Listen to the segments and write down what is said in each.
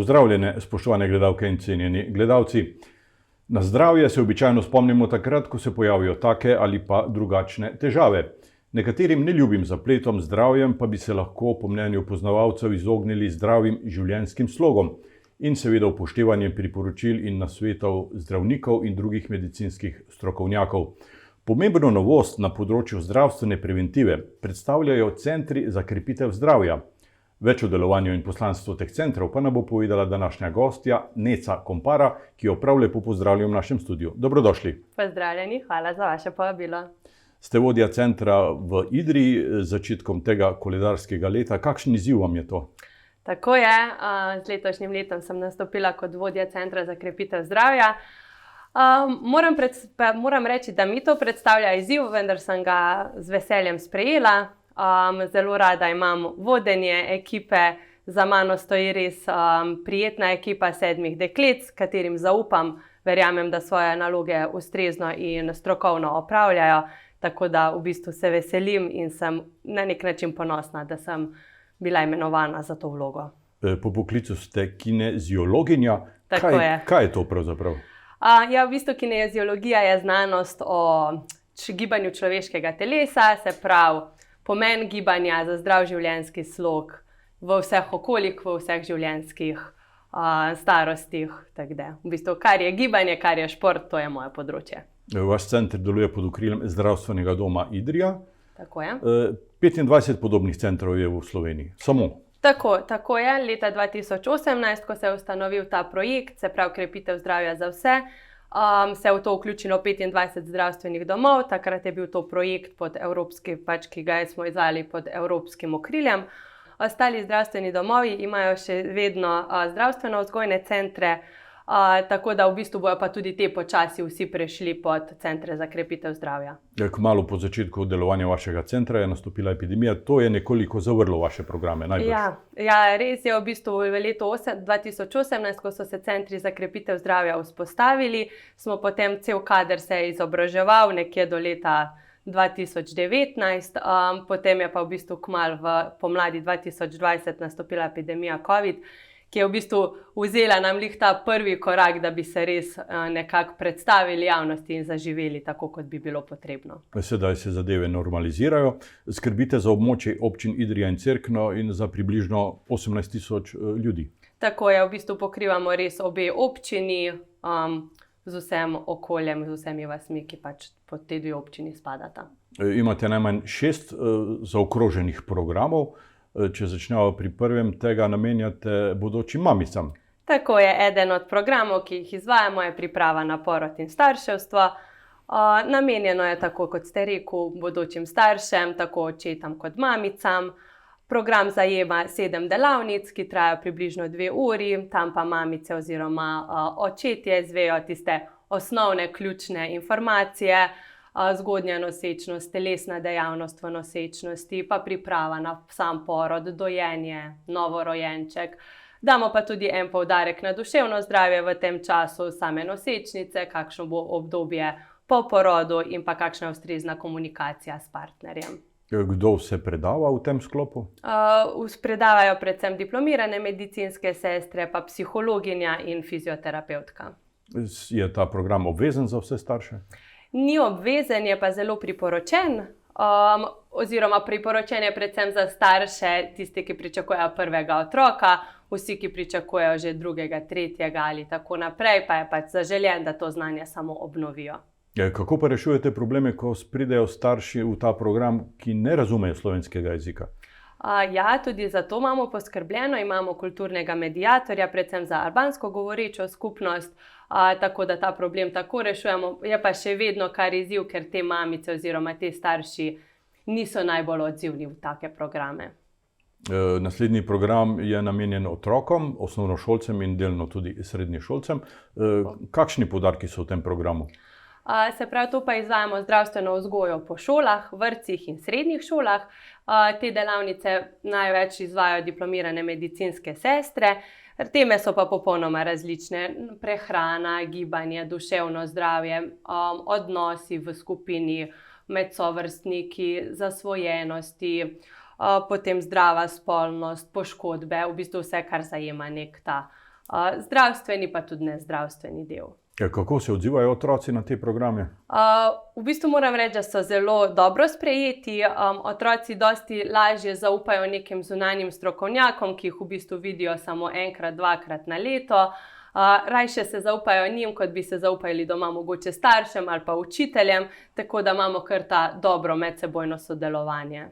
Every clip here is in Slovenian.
Pozdravljene, spoštovane gledalke in cenjeni gledalci. Na zdravje se običajno spomnimo takrat, ko se pojavijo take ali pa drugačne težave. Nekaterim neljubim zapletom z zdravjem pa bi se lahko po mnenju poznavalcev izognili zdravim življenjskim slogom in seveda upoštevanjem priporočil in nasvetov zdravnikov in drugih medicinskih strokovnjakov. Pomembno novost na področju zdravstvene preventive predstavljajo centri za krepitev zdravja. Več o delovanju in poslanstvu teh centrov pa nam bo povedala današnja gostja Neca Kompara, ki jo prav lepo pozdravljam v našem studiu. Dobrodošli. Pozdravljeni, hvala za vaše povabilo. Ste vodja centra v Idriji z začetkom tega koledarskega leta. Kakšen izziv vam je to? Tako je, z letošnjim letom sem nastopila kot vodja centra za krepitev zdravja. Moram reči, da mi to predstavlja izziv, vendar sem ga z veseljem sprejela. Zelo rada imam vodenje ekipe, za mano stoji res prijetna ekipa 7 deklet, katerim zaupam, verjamem, da svoje naloge ustrezno in strokovno opravljajo, tako da v bistvu se veselim in sem na nek način ponosna, da sem bila imenovana za to vlogo. Po poklicu ste kineziologinja. Kaj je to pravzaprav? V bistvu kineziologija je znanost o gibanju človeškega telesa, se pravi, pomen gibanja za zdrav življenjski slog v vseh okoljih, v vseh življenjskih starostih. V bistvu, kar je gibanje, kar je šport, to je moje področje. Vaš center deluje pod okriljem zdravstvenega doma Idrija. Tako je. 25 podobnih centrov je v Sloveniji. Samo? Tako je. Leta 2018, ko se je ustanovil ta projekt, se pravi krepitev zdravja za vse, se je v to vključilo 25 zdravstvenih domov. Takrat je bil to projekt ki ga smo izvajali pod evropskim okriljem. Ostali zdravstveni domovi imajo še vedno zdravstveno-vzgojne centre, tako da v bistvu bojo pa tudi te počasi vsi prešli pod centre za krepitev zdravja. Kmalu po začetku delovanja vašega centra je nastopila epidemija. To je nekoliko zavrlo vaše programe, najbrž? Ja, res je. V bistvu v letu 2018, ko so se centri za krepitev zdravja vzpostavili, smo potem cel kader se izobraževal nekje do leta 2019, potem je pa v bistvu kmalu v pomladi 2020 nastopila epidemija COVID, ki je v bistvu vzela nam ta prvi korak, da bi se res nekako predstavili javnosti in zaživeli tako, kot bi bilo potrebno. Sedaj se zadeve normalizirajo. Skrbite za območje občin Idrija in Cerkno in za približno 18.000 ljudi. Tako je, v bistvu pokrivamo res obe občini z vsem okoljem, z vsemi vasmi, ki pač pod te dve občini spadata. Imate najmanj 6 zaokroženih programov. Če začnemo pri prvem, tega namenjate bodočim mamicam. Tako je, eden od programov, ki jih izvajamo, je priprava na porod in starševstvo. Namenjeno je, tako kot ste rekel, bodočim staršem, tako očetom kot mamicam. Program zajema 7 delavnic, ki trajajo približno 2 uri, tam pa mamice oziroma očetje izvejo tiste osnovne, ključne informacije, zgodnja nosečnost, telesna dejavnost v nosečnosti, pa priprava na sam porod, dojenje, novorojenček. Damo pa tudi en poudarek na duševno zdravje v tem času same nosečnice, kakšno bo obdobje po porodu in pa kakšna je ustrezna komunikacija s partnerjem. Kdo vse predava v tem sklopu? Predavajo predvsem diplomirane medicinske sestre, pa psihologinja in fizioterapevtka. Je ta program obvezen za vse starše? Ni obvezen, je pa zelo priporočen, oziroma priporočen je predvsem za starše, tisti, ki pričakujejo prvega otroka, vsi, ki pričakujejo že drugega, tretjega ali tako naprej, pa je pač zaželen, da to znanje samo obnovijo. Kako pa rešujete probleme, ko pridejo starši v ta program, ki ne razumejo slovenskega jezika? Tudi za to imamo poskrbljeno. Imamo kulturnega mediatorja, predvsem za albansko govorečo skupnost, tako da ta problem tako rešujemo. Je pa še vedno kar izziv, ker te mamice oziroma te starši niso najbolj odzivni v take programe. Naslednji program je namenjen otrokom, osnovnošolcem in delno tudi srednješolcem. Kakšni poudarki so v tem programu? Se pravi, to pa izvajamo zdravstveno vzgojo po šolah, vrtcih in srednjih šolah. Te delavnice največ izvajajo diplomirane medicinske sestre. Teme so pa popolnoma različne. Prehrana, gibanje, duševno zdravje, odnosi v skupini med sovrstniki, zasvojenosti, potem zdrava spolnost, poškodbe, v bistvu vse, kar zajema nek ta zdravstveni pa tudi nezdravstveni del. Kako se odzivajo otroci na te programe? V bistvu moram reči, da so zelo dobro sprejeti. Otroci dosti lažje zaupajo nekim zunanjim strokovnjakom, ki jih v bistvu vidijo samo enkrat, dvakrat na leto. Rajše se zaupajo njim, kot bi se zaupali doma mogoče staršem ali pa učiteljem, tako da imamo kar ta dobro medsebojno sodelovanje.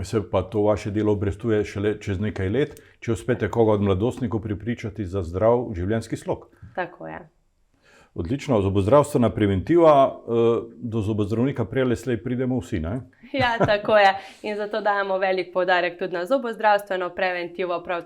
Se pa to vaše delo obrestuje šele čez nekaj let, če uspete koga od mladostnikov prepričati za zdrav življenjski slog. Tako je. Odlično, zobozdravstvena preventiva, do zobozdravnika prej ali slej pridemo vsi, ne? Ja, tako je. In zato dajemo velik poudarek tudi na zobozdravstveno preventivo, prav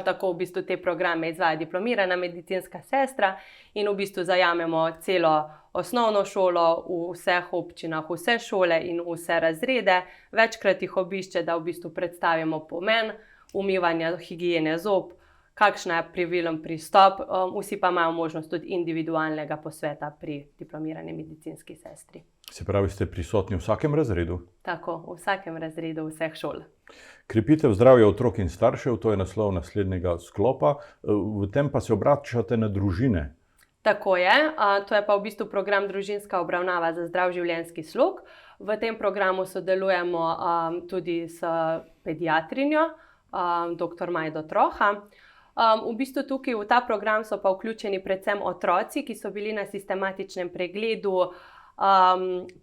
tako v bistvu te programe izvaja diplomirana medicinska sestra in v bistvu zajamemo celo osnovno šolo v vseh občinah, vse šole in vse razrede. Večkrat jih obišče, da v bistvu predstavimo pomen umivanja, higiene zob, kakšen je pravilen pristop, vsi pa imajo možnost tudi individualnega posveta pri diplomirani medicinski sestri. Se pravi, ste prisotni v vsakem razredu? Tako, v vsakem razredu vseh šol. Krepitev zdravja otrok in staršev, to je naslov naslednjega sklopa, v tem pa se obračate na družine. Tako je, to je pa v bistvu program Družinska obravnava za zdrav življenjski slog. V tem programu sodelujemo tudi s pediatrinjo, dr. Majdo Troha. V bistvu tukaj v ta program so pa vključeni predvsem otroci, ki so bili na sistematičnem pregledu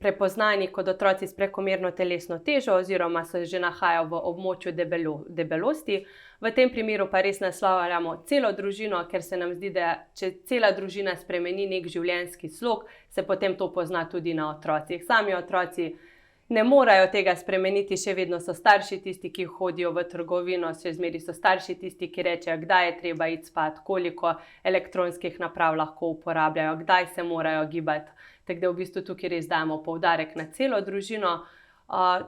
prepoznani kot otroci s prekomerno telesno težo oziroma se že nahajajo v območju debelosti. V tem primeru pa res naslavljamo celo družino, ker se nam zdi, da če cela družina spremeni nek življenjski slog, se potem to pozna tudi na otrocih. Sami otroci ne morejo tega spremeniti, še vedno so starši tisti, ki hodijo v trgovino, še zmeraj so starši tisti, ki rečejo, kdaj je treba iti spat, koliko elektronskih naprav lahko uporabljajo, kdaj se morajo gibati. Tako da v bistvu tukaj res dajemo poudarek na celo družino.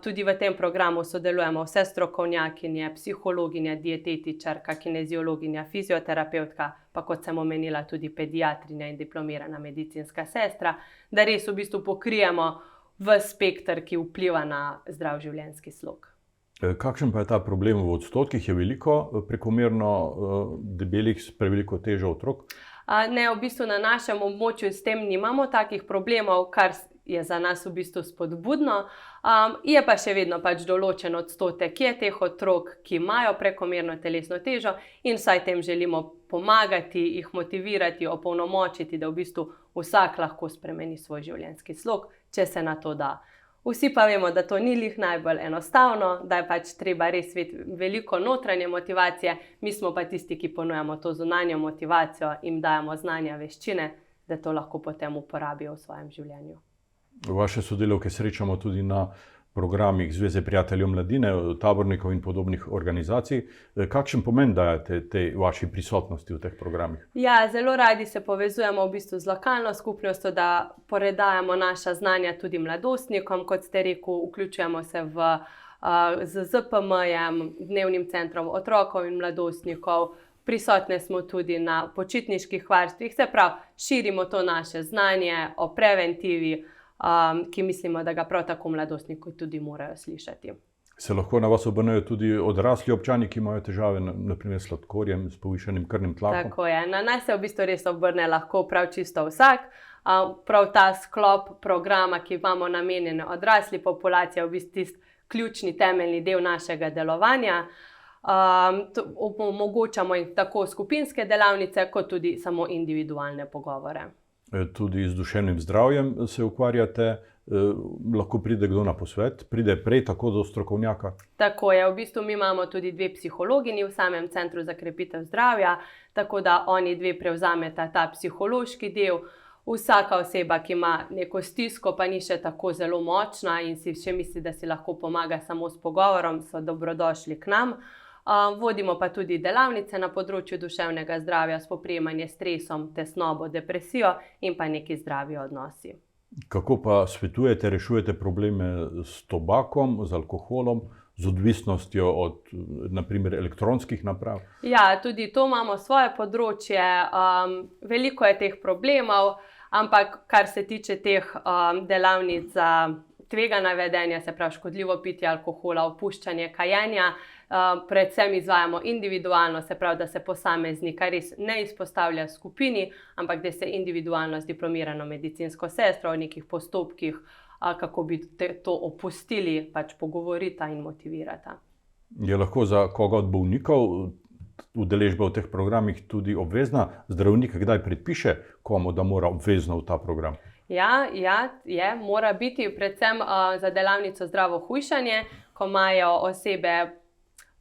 Tudi v tem programu sodelujemo vse strokovnjakinje, psihologinja, dietetičarka, kineziologinja, fizioterapevtka, pa kot sem omenila tudi pediatrinja in diplomirana medicinska sestra, da res v bistvu pokrijemo v spekter, ki vpliva na zdrav življenjski slog. Kakšen pa je ta problem v odstotkih? Je veliko prekomerno debelih s preveliko težo otrok? Ne, v bistvu na našem območju s tem nimamo takih problemov, kar je za nas v bistvu spodbudno. Je pa še vedno pač določen odstotek je teh otrok, ki imajo prekomerno telesno težo in vsaj tem želimo pomagati, jih motivirati, opolnomočiti, da v bistvu vsak lahko spremeni svoj življenjski slog, če se na to da. Vsi pa vemo, da to ni lih najbolj enostavno, da je pač treba res veliko notranje motivacije, mi smo pa tisti, ki ponujamo to zunanjo motivacijo, jim dajemo znanja, veščine, da to lahko potem uporabijo v svojem življenju. Vaše sodelavke srečamo tudi na programih Zveze prijateljev mladine, tabornikov in podobnih organizacij. Kakšen pomen dajete tej vaši prisotnosti v teh programih? Ja, zelo radi se povezujemo v bistvu z lokalno skupnostjo, da predajamo naša znanja tudi mladostnikom, kot ste rekel, vključujemo se z ZPM-jem, dnevnim centrom otrokov in mladostnikov. Prisotne smo tudi na počitniških varstvih, se pravi, širimo to naše znanje o preventivi, ki mislimo, da ga prav tako mladostniki tudi morajo slišati. Se lahko na vas obrnejo tudi odrasli občani, ki imajo težave, naprimer s sladkorjem, s povišanim krvnim tlakom? Tako je, na nas se v bistvu res obrne lahko prav čisto vsak. Prav ta sklop programa, ki imamo namenjen odrasli populaciji, je v bistvu tisti ključni temeljni del našega delovanja. Omogočamo jim tako skupinske delavnice, kot tudi samo individualne pogovore. Tudi z duševnim zdravjem se ukvarjate, lahko pride kdo na posvet, pride prej tako do strokovnjaka? Tako je, v bistvu mi imamo tudi 2 psihologinji v samem Centru za krepitev zdravja, tako da oni 2 prevzameta ta psihološki del. Vsaka oseba, ki ima neko stisko, pa ni še tako zelo močna in si še misli, da si lahko pomaga samo s pogovorom, so dobrodošli k nam. Vodimo pa tudi delavnice na področju duševnega zdravja, spoprijemanje s stresom, tesnobo, depresijo in pa neki zdravi odnosi. Kako pa svetujete, rešujete probleme s tobakom, z alkoholom, z odvisnostjo od naprimer elektronskih naprav? Ja, tudi to imamo svoje področje, veliko je teh problemov, ampak kar se tiče teh delavnic za tvegana vedenja, se pravi škodljivo pitje alkohola, opuščanje kajenja, Predvsem izvajamo individualno, se pravi, da se posameznika res ne izpostavlja skupini, ampak da se individualno z diplomirano medicinsko sestro v nekih postopkih, kako bi to opustili, pač pogovorita in motivirata. Je lahko za koga od bolnikov udeležba v teh programih tudi obvezna? Zdravnik kdaj predpiše komu, da mora obvezno v ta program? Ja, mora biti predvsem za delavnico zdravo hujšanje, ko imajo osebe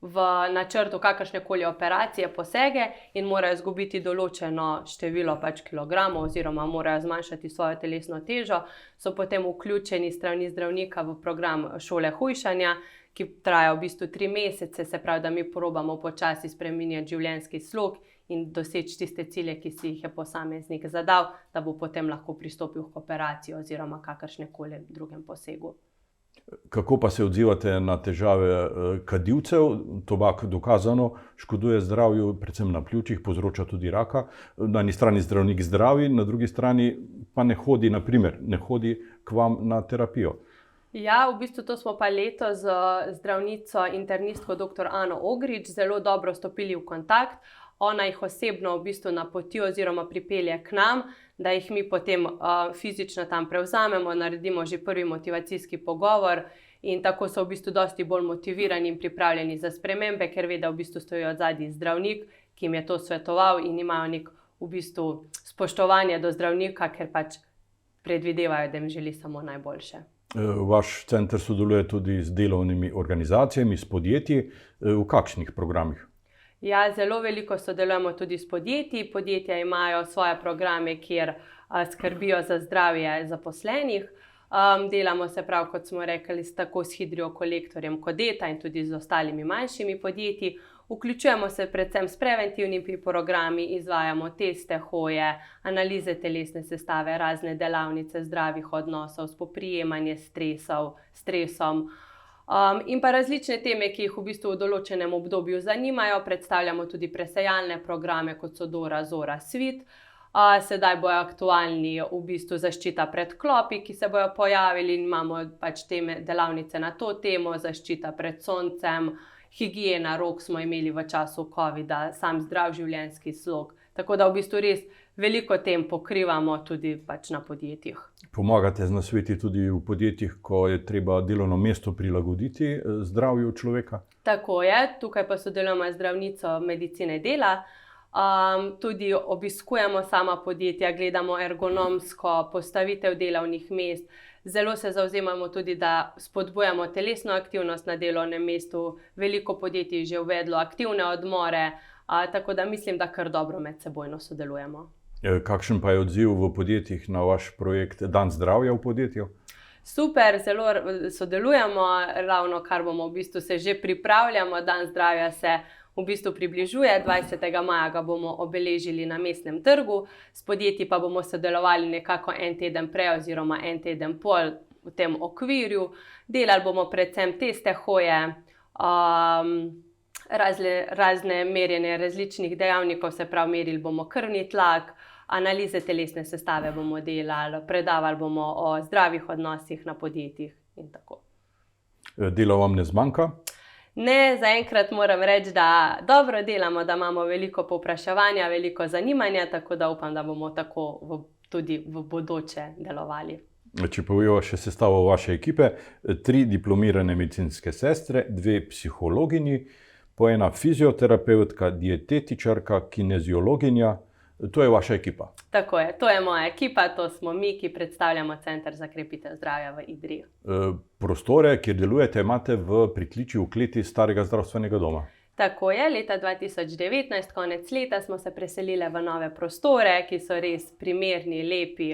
v načrtu kakršnekoli operacije, posege in morajo izgubiti določeno število pač kilogramov oziroma morajo zmanjšati svojo telesno težo, so potem vključeni s strani zdravnika v program šole hujšanja, ki traja v bistvu 3 mesece, se pravi, da mi probamo počasi spreminjati življenjski slog in doseči tiste cilje, ki si jih je posameznik zadal, da bo potem lahko pristopil k operaciji oziroma kakršnekoli drugem posegu. Kako pa se odzivate na težave kadilcev? Tobak dokazano škoduje zdravju, predvsem na pljučih, povzroča tudi raka. Na eni strani zdravnik zdravi, na drugi strani pa ne hodi k vam na terapijo. Ja, v bistvu to smo pa letos z zdravnico internistko dr. Ano Ogrič zelo dobro stopili v kontakt. Ona jih osebno v bistvu napoti oziroma pripelje k nam, da jih mi potem fizično tam prevzamemo, naredimo že prvi motivacijski pogovor in tako so v bistvu dosti bolj motivirani in pripravljeni za spremembe, ker ve, da v bistvu stoji odzadaj zdravnik, ki jim je to svetoval in imajo nek v bistvu spoštovanje do zdravnika, ker pač predvidevajo, da jim želi samo najboljše. Vaš center sodeluje tudi z delovnimi organizacijami, s podjetji. V kakšnih programih? Ja, zelo veliko sodelujemo tudi s podjetji. Podjetja imajo svoje programe, kjer skrbijo za zdravje zaposlenih. Delamo se prav, kot smo rekli, tako s Hidrokolektorjem Kodeta in tudi z ostalimi manjšimi podjetji. Vključujemo se predvsem s preventivnimi programi, izvajamo teste, hoje, analize telesne sestave, razne delavnice zdravih odnosov, spoprijemanje s stresom. In pa različne teme, ki jih v bistvu v določenem obdobju zanimajo. Predstavljamo tudi presejalne programe, kot so Dora, Zora, Svit. Sedaj bojo aktualni v bistvu zaščita pred klopi, ki se bojo pojavili in imamo pač delavnice na to temo, zaščita pred soncem, higiena rok smo imeli v času covida, sam zdrav življenjski slog. Tako da v bistvu res veliko tem pokrivamo tudi pač na podjetjih. Pomagate z nasveti tudi v podjetjih, ko je treba delovno mesto prilagoditi zdravju človeka? Tako je, tukaj pa sodelujemo z zdravnico medicine dela. Tudi obiskujemo sama podjetja, gledamo ergonomsko postavitev delovnih mest. Zelo se zavzemamo tudi, da spodbujamo telesno aktivnost na delovnem mestu. Veliko podjetij je že uvedlo aktivne odmore, tako da mislim, da kar dobro medsebojno sodelujemo. Kakšen pa je odziv v podjetjih na vaš projekt Dan zdravja v podjetju? Super, zelo sodelujemo, ravno kar bomo v bistvu se že pripravljamo. Dan zdravja se v bistvu približuje, 20. maja ga bomo obeležili na Mestnem trgu, s podjetji pa bomo sodelovali nekako en teden prej oziroma en teden pol v tem okvirju. Delali bomo predvsem teste, hoje, razne merjenje različnih dejavnikov, se pravi, merili bomo krvni tlak, analize telesne sestave bomo delali, predavali bomo o zdravih odnosih na podjetjih in tako. Dela vam ne zmanjka? Ne, zaenkrat moram reči, da dobro delamo, da imamo veliko povpraševanja, veliko zanimanja, tako da upam, da bomo tako tudi v bodoče delovali. Če povemo še sestavo vaše ekipe, 3 diplomirane medicinske sestre, 2 psihologinji, po 1 fizioterapeutka, dietetičarka, kineziologinja. To je vaša ekipa? Tako je, to je moja ekipa, to smo mi, ki predstavljamo Center za krepitev zdravja v Idriji. Prostore, kjer delujete, imate v pritličju v kleti starega zdravstvenega doma? Tako je, leta 2019, konec leta, smo se preselili v nove prostore, ki so res primerni, lepi.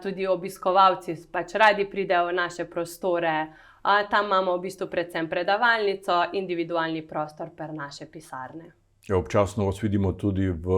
Tudi obiskovalci pač radi pridejo v naše prostore. Tam imamo v bistvu predvsem predavalnico, individualni prostor per naše pisarne. Občasno vas vidimo tudi v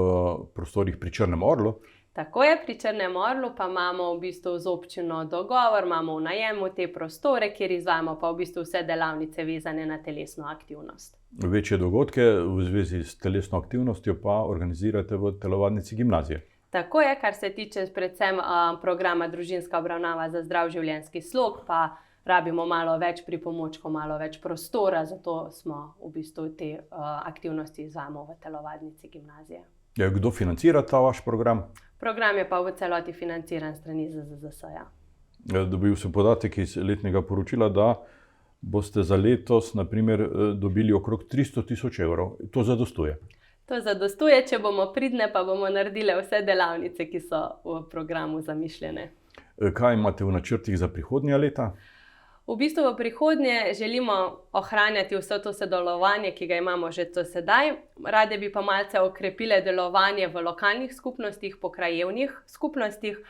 prostorih pri Črnem Orlu. Tako je, pri Črnem Orlu pa imamo v bistvu z občino dogovor, imamo v najemu te prostore, kjer izvajamo pa v bistvu vse delavnice vezane na telesno aktivnost. Večje dogodke v zvezi s telesno aktivnostjo pa organizirate v telovadnici gimnazije. Tako je, kar se tiče predvsem programa Družinska obravnava za zdrav življenjski slog, pa rabimo malo več pripomočkov, malo več prostora, zato smo v bistvu te aktivnosti izvajamo v telovadnici gimnazije. Kdo financira ta vaš program? Program je pa v celoti financiran strani ZZZS-ja. Dobil sem podatek iz letnega poročila, da boste za letos na primer dobili okrog 300 000 evrov. To zadostuje? To zadostuje, če bomo pridne, pa bomo naredile vse delavnice, ki so v programu zamišljene. Kaj imate v načrtih za prihodnja leta? V bistvu v prihodnje želimo ohranjati vse to sodelovanje, ki ga imamo že do sedaj. Rade bi pa malce okrepile delovanje v lokalnih skupnostih, pokrajevnih skupnostih.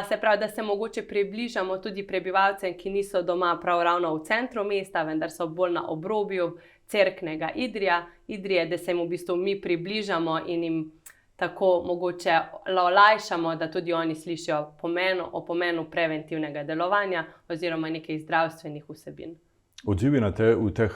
Se pravi, da se mogoče približamo tudi prebivalcem, ki niso doma prav ravno v centru mesta, vendar so bolj na obrobju Cerknega Idrije, da se jim v bistvu mi približamo in jim tako mogoče olajšamo, da tudi oni slišijo o pomenu preventivnega delovanja oziroma nekaj zdravstvenih vsebin. Odzivi v teh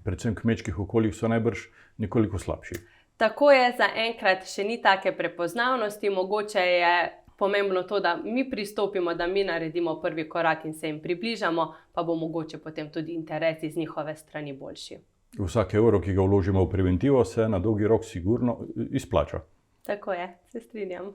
predvsem kmečkih okoljih so najbrž nekoliko slabši. Tako je, zaenkrat še ni take prepoznavnosti, mogoče je pomembno to, da mi pristopimo, da mi naredimo prvi korak in se jim približamo, pa bo mogoče potem tudi interes iz njihove strani boljši. Vsak evro, ki ga vložimo v preventivo, se na dolgi rok sigurno izplača. Tako je, se strinjam.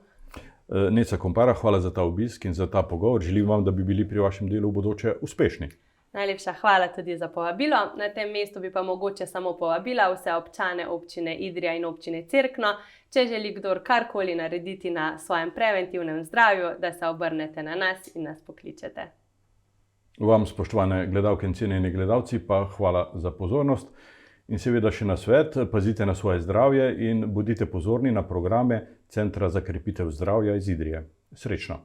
Neca Kompara, hvala za ta obisk in za ta pogovor. Želim vam, da bi bili pri vašem delu v bodoče uspešni. Najlepša hvala tudi za povabilo. Na tem mestu bi pa mogoče samo povabila vse občane občine Idrija in občine Cerkno, če želi kdor karkoli narediti na svojem preventivnem zdravju, da se obrnete na nas in nas pokličete. Vam, spoštovane gledalke in cenjeni gledalci, pa hvala za pozornost. In seveda še nasvet, pazite na svoje zdravje in bodite pozorni na programe Centra za krepitev zdravja iz Idrije. Srečno!